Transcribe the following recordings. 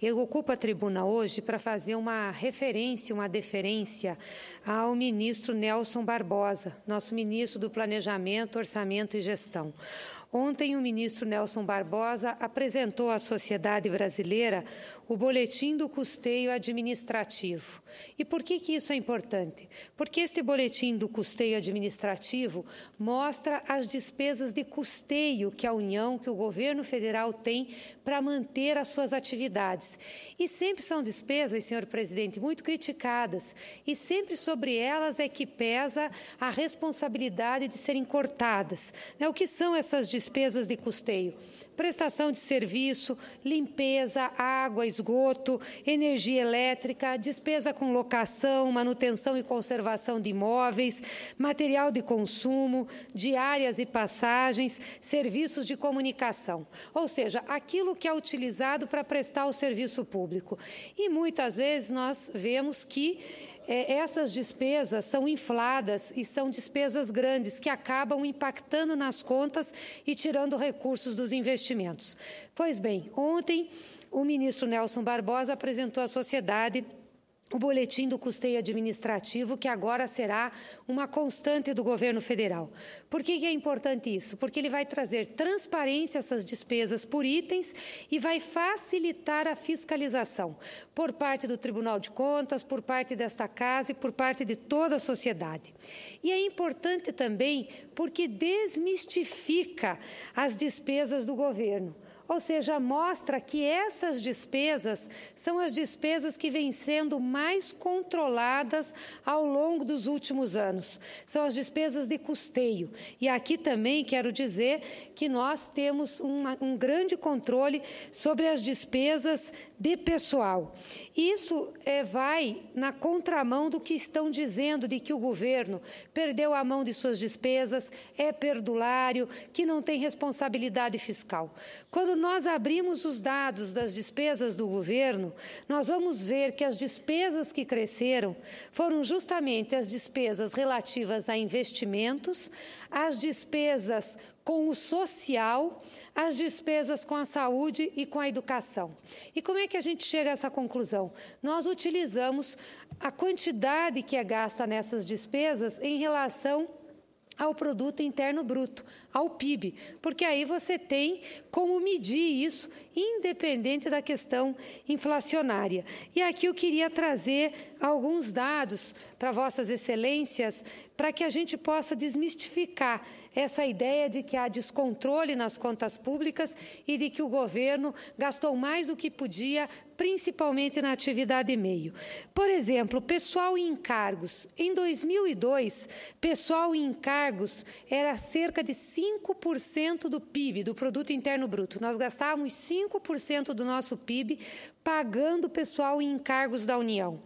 Eu ocupo a tribuna hoje para fazer uma referência, uma deferência ao ministro Nelson Barbosa, nosso ministro do Planejamento, Orçamento e Gestão. Ontem, o ministro Nelson Barbosa apresentou à sociedade brasileira o Boletim do Custeio Administrativo. E por que isso é importante? Porque este Boletim do Custeio Administrativo mostra as despesas de custeio que a União, que o governo federal tem para manter as suas atividades. E sempre são despesas, senhor presidente, muito criticadas, e sempre sobre elas é que pesa a responsabilidade de serem cortadas. O que são essas despesas de custeio? Prestação de serviço, limpeza, água, esgoto, energia elétrica, despesa com locação, manutenção e conservação de imóveis, material de consumo, diárias e passagens, serviços de comunicação. Ou seja, aquilo que é utilizado para prestar o serviço público. E muitas vezes nós vemos que essas despesas são infladas e são despesas grandes que acabam impactando nas contas e tirando recursos dos investimentos. Pois bem, ontem o ministro Nelson Barbosa apresentou à sociedade o Boletim do Custeio Administrativo, que agora será uma constante do governo federal. Por que é importante isso? Porque ele vai trazer transparência a essas despesas por itens e vai facilitar a fiscalização por parte do Tribunal de Contas, por parte desta casa e por parte de toda a sociedade. E é importante também porque desmistifica as despesas do governo. Ou seja, mostra que essas despesas são as despesas que vêm sendo mais controladas ao longo dos últimos anos. São as despesas de custeio. E aqui também quero dizer que nós temos um grande controle sobre as despesas de pessoal. Isso vai na contramão do que estão dizendo, de que o governo perdeu a mão de suas despesas, é perdulário, que não tem responsabilidade fiscal. Quando nós abrimos os dados das despesas do governo, nós vamos ver que as despesas que cresceram foram justamente as despesas relativas a investimentos, as despesas com o social, as despesas com a saúde e com a educação. E como é que a gente chega a essa conclusão? Nós utilizamos a quantidade que é gasta nessas despesas em relação ao Produto Interno Bruto, ao PIB, porque aí você tem como medir isso, independente da questão inflacionária. E aqui eu queria trazer alguns dados para Vossas Excelências, para que a gente possa desmistificar essa ideia de que há descontrole nas contas públicas e de que o governo gastou mais do que podia, principalmente na atividade meio. Por exemplo, pessoal em encargos. Em 2002, pessoal em encargos era cerca de 5% do PIB, do Produto Interno Bruto. Nós gastávamos 5% do nosso PIB pagando pessoal em encargos da União.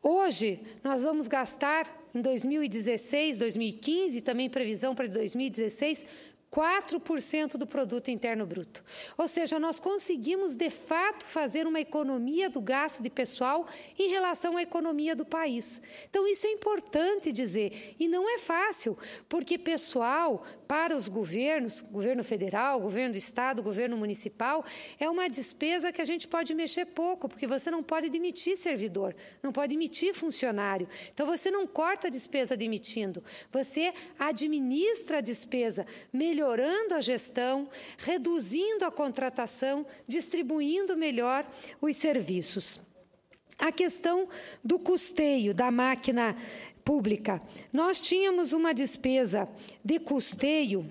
Hoje, nós vamos gastar, em 2016, 2015, também previsão para 2016, 4% do Produto Interno Bruto. Ou seja, nós conseguimos, de fato, fazer uma economia do gasto de pessoal em relação à economia do país. Então, isso é importante dizer. E não é fácil, porque pessoal, para os governos, governo federal, governo do estado, governo municipal, é uma despesa que a gente pode mexer pouco, porque você não pode demitir servidor, não pode demitir funcionário. Então, você não corta a despesa demitindo, você administra a despesa, melhorando a gestão, reduzindo a contratação, distribuindo melhor os serviços. A questão do custeio da máquina pública. Nós tínhamos uma despesa de custeio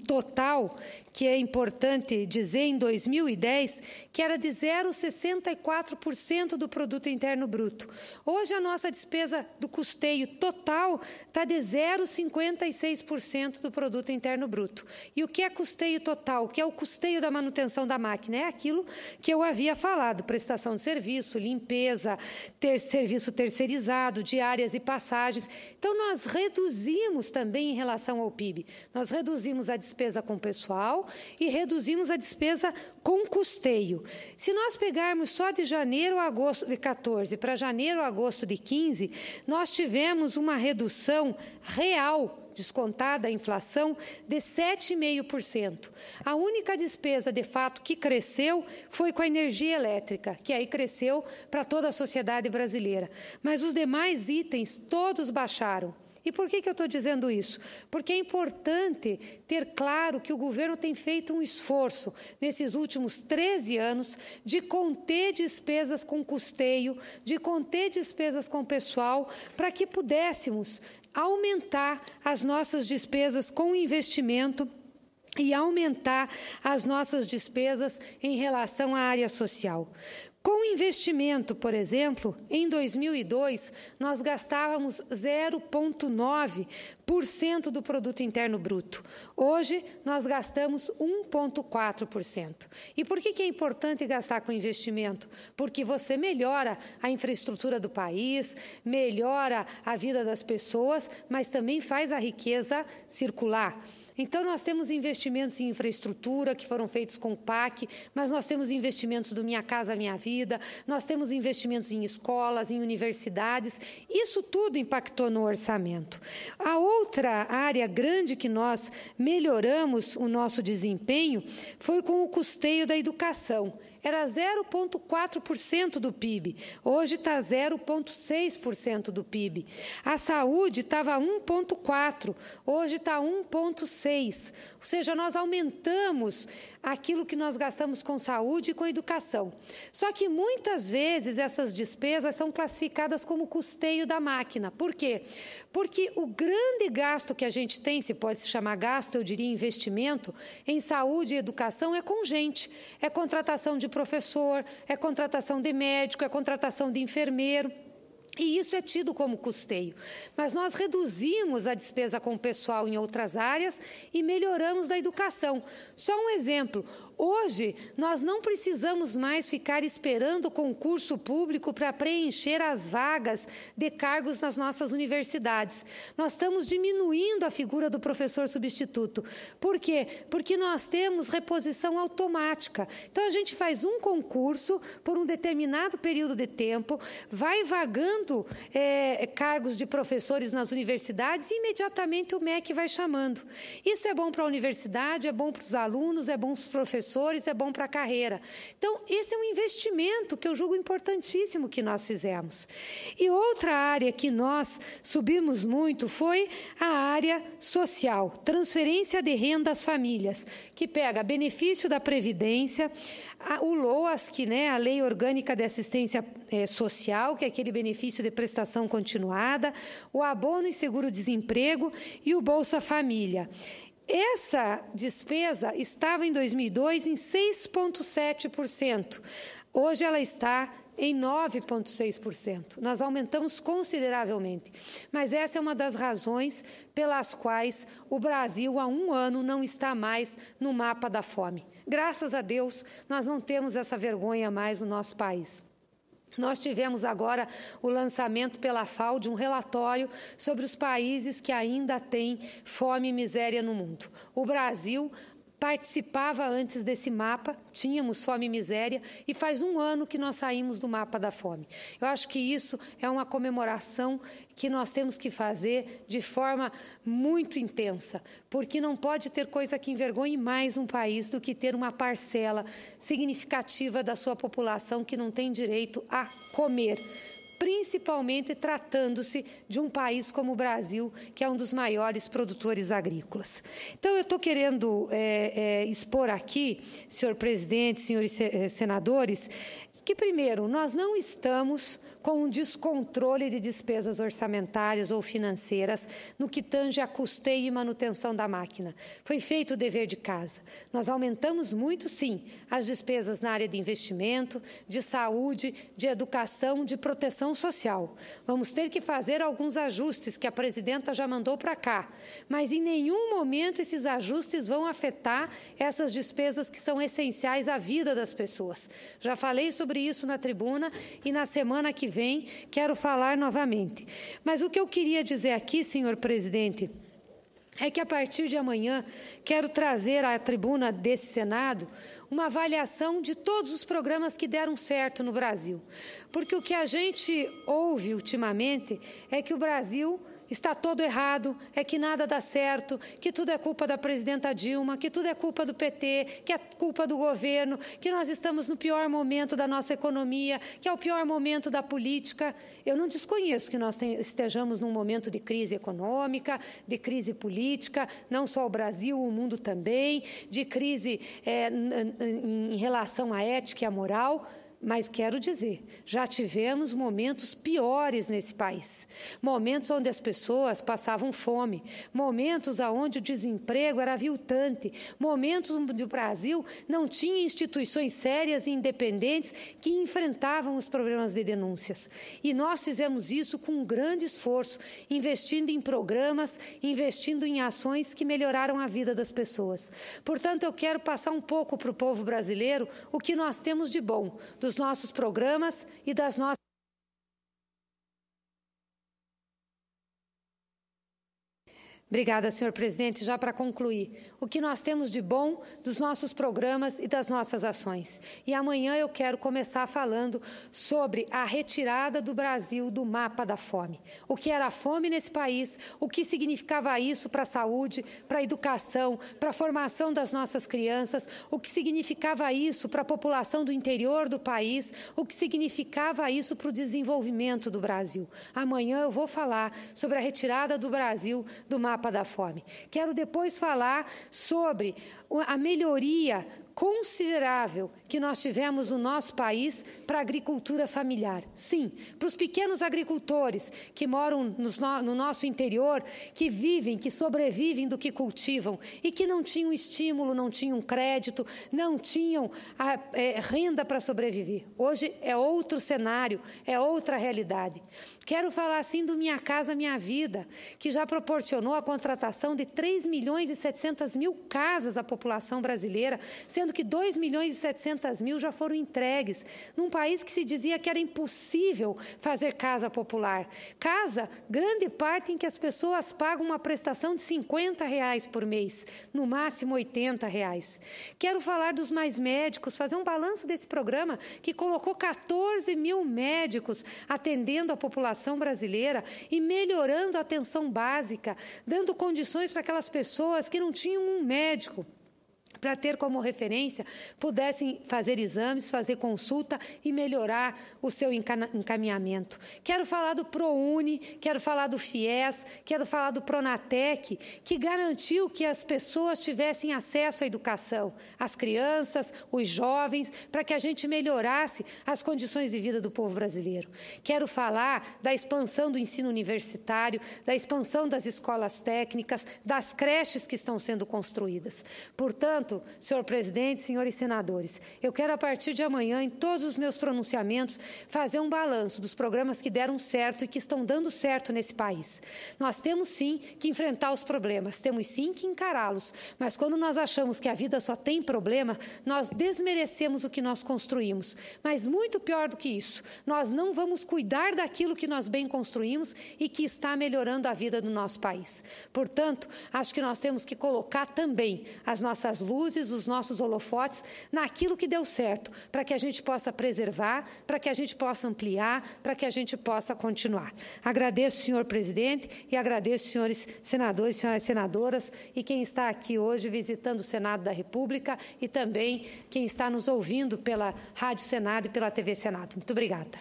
total, que é importante dizer, em 2010, que era de 0,64% do Produto Interno Bruto. Hoje, a nossa despesa do custeio total está de 0,56% do Produto Interno Bruto. E o que é custeio total? O que é o custeio da manutenção da máquina? É aquilo que eu havia falado, prestação de serviço, limpeza, serviço terceirizado, diárias e passagens. Então, nós reduzimos também em relação ao PIB. Nós reduzimos a despesa com pessoal e reduzimos a despesa com custeio. Se nós pegarmos só de janeiro a agosto de 14 para janeiro a agosto de 15, nós tivemos uma redução real descontada a inflação, de 7,5%. A única despesa, de fato, que cresceu foi com a energia elétrica, que aí cresceu para toda a sociedade brasileira. Mas os demais itens, todos baixaram. E por que eu estou dizendo isso? Porque é importante ter claro que o governo tem feito um esforço nesses últimos 13 anos de conter despesas com custeio, de conter despesas com pessoal, para que pudéssemos aumentar as nossas despesas com investimento e aumentar as nossas despesas em relação à área social. Com investimento, por exemplo, em 2002, nós gastávamos 0,9% do produto interno bruto. Hoje, nós gastamos 1,4%. E por que é importante gastar com investimento? Porque você melhora a infraestrutura do país, melhora a vida das pessoas, mas também faz a riqueza circular. Então, nós temos investimentos em infraestrutura que foram feitos com o PAC, mas nós temos investimentos do Minha Casa Minha Vida, nós temos investimentos em escolas, em universidades, isso tudo impactou no orçamento. A outra área grande que nós melhoramos o nosso desempenho foi com o custeio da educação. Era 0,4% do PIB, hoje está 0,6% do PIB. A saúde estava 1,4%, hoje está 1,6%. Ou seja, nós aumentamos aquilo que nós gastamos com saúde e com educação. Só que muitas vezes essas despesas são classificadas como custeio da máquina. Por quê? Porque o grande gasto que a gente tem, se pode se chamar gasto, eu diria investimento, em saúde e educação é com gente. É contratação de professor, é contratação de médico, é contratação de enfermeiro. E isso é tido como custeio. Mas nós reduzimos a despesa com o pessoal em outras áreas e melhoramos da educação. Só um exemplo. Hoje, nós não precisamos mais ficar esperando o concurso público para preencher as vagas de cargos nas nossas universidades. Nós estamos diminuindo a figura do professor substituto. Por quê? Porque nós temos reposição automática. Então, a gente faz um concurso por um determinado período de tempo, vai vagando cargos de professores nas universidades e imediatamente o MEC vai chamando. Isso é bom para a universidade, é bom para os alunos, é bom para os professores, é bom para a carreira. Então, esse é um investimento que eu julgo importantíssimo que nós fizemos. E outra área que nós subimos muito foi a área social, transferência de renda às famílias, que pega benefício da Previdência, o LOAS, a Lei Orgânica de Assistência Social, que é aquele benefício de prestação continuada, o abono e seguro-desemprego e o Bolsa Família. Essa despesa estava em 2002 em 6,7%. Hoje ela está em 9,6%. Nós aumentamos consideravelmente. Mas essa é uma das razões pelas quais o Brasil, há um ano, não está mais no mapa da fome. Graças a Deus, nós não temos essa vergonha mais no nosso país. Nós tivemos agora o lançamento pela FAO de um relatório sobre os países que ainda têm fome e miséria no mundo. O Brasil participava antes desse mapa, tínhamos fome e miséria, e faz um ano que nós saímos do mapa da fome. Eu acho que isso é uma comemoração que nós temos que fazer de forma muito intensa, porque não pode ter coisa que envergonhe mais um país do que ter uma parcela significativa da sua população que não tem direito a comer, principalmente tratando-se de um país como o Brasil, que é um dos maiores produtores agrícolas. Então, eu estou querendo expor aqui, senhor presidente, senhores senadores, que, primeiro, nós não estamos com um descontrole de despesas orçamentárias ou financeiras no que tange a custeio e manutenção da máquina. Foi feito o dever de casa. Nós aumentamos muito, sim, as despesas na área de investimento, de saúde, de educação, de proteção social. Vamos ter que fazer alguns ajustes que a presidenta já mandou para cá, mas em nenhum momento esses ajustes vão afetar essas despesas que são essenciais à vida das pessoas. Já falei sobre isso na tribuna e na semana que vem quero falar novamente. Mas o que eu queria dizer aqui, senhor presidente, é que a partir de amanhã quero trazer à tribuna desse Senado uma avaliação de todos os programas que deram certo no Brasil. Porque o que a gente ouve ultimamente é que o Brasil está todo errado, é que nada dá certo, que tudo é culpa da presidenta Dilma, que tudo é culpa do PT, que é culpa do governo, que nós estamos no pior momento da nossa economia, que é o pior momento da política. Eu não desconheço que nós estejamos num momento de crise econômica, de crise política, não só o Brasil, o mundo também, de crise em relação à ética e à moral. Mas quero dizer, já tivemos momentos piores nesse país, momentos onde as pessoas passavam fome, momentos onde o desemprego era aviltante, momentos onde o Brasil não tinha instituições sérias e independentes que enfrentavam os problemas de denúncias. E nós fizemos isso com um grande esforço, investindo em programas, investindo em ações que melhoraram a vida das pessoas. Portanto, eu quero passar um pouco para o povo brasileiro o que nós temos de bom, dos nossos programas e das nossas... Obrigada, senhor presidente. Já para concluir, o que nós temos de bom dos nossos programas e das nossas ações. E amanhã eu quero começar falando sobre a retirada do Brasil do mapa da fome. O que era a fome nesse país, o que significava isso para a saúde, para a educação, para a formação das nossas crianças, o que significava isso para a população do interior do país, o que significava isso para o desenvolvimento do Brasil. Amanhã eu vou falar sobre a retirada do Brasil do mapa da fome. Quero depois falar sobre a melhoria considerável que nós tivemos no nosso país para a agricultura familiar. Sim, para os pequenos agricultores que moram no nosso interior, que vivem, que sobrevivem do que cultivam e que não tinham estímulo, não tinham crédito, não tinham renda para sobreviver. Hoje é outro cenário, é outra realidade. Quero falar assim do Minha Casa Minha Vida, que já proporcionou a contratação de 3.700.000 casas à população brasileira, sendo que 2.700.000 já foram entregues, num país que se dizia que era impossível fazer casa popular. Casa, grande parte em que as pessoas pagam uma prestação de R$50 por mês, no máximo R$80. Quero falar dos Mais Médicos, fazer um balanço desse programa que colocou 14 mil médicos atendendo a população brasileira e melhorando a atenção básica, dando condições para aquelas pessoas que não tinham um médico para ter como referência, pudessem fazer exames, fazer consulta e melhorar o seu encaminhamento. Quero falar do ProUni, quero falar do FIES, quero falar do Pronatec, que garantiu que as pessoas tivessem acesso à educação, as crianças, os jovens, para que a gente melhorasse as condições de vida do povo brasileiro. Quero falar da expansão do ensino universitário, da expansão das escolas técnicas, das creches que estão sendo construídas. Portanto, senhor presidente, senhores senadores, eu quero, a partir de amanhã, em todos os meus pronunciamentos, fazer um balanço dos programas que deram certo e que estão dando certo nesse país. Nós temos, sim, que enfrentar os problemas, temos, sim, que encará-los, mas quando nós achamos que a vida só tem problema, nós desmerecemos o que nós construímos. Mas, muito pior do que isso, nós não vamos cuidar daquilo que nós bem construímos e que está melhorando a vida do nosso país. Portanto, acho que nós temos que colocar também as nossas luzes, os nossos holofotes naquilo que deu certo, para que a gente possa preservar, para que a gente possa ampliar, para que a gente possa continuar. Agradeço, senhor presidente, e agradeço, senhores senadores, senhoras senadoras, e quem está aqui hoje visitando o Senado da República e também quem está nos ouvindo pela Rádio Senado e pela TV Senado. Muito obrigada.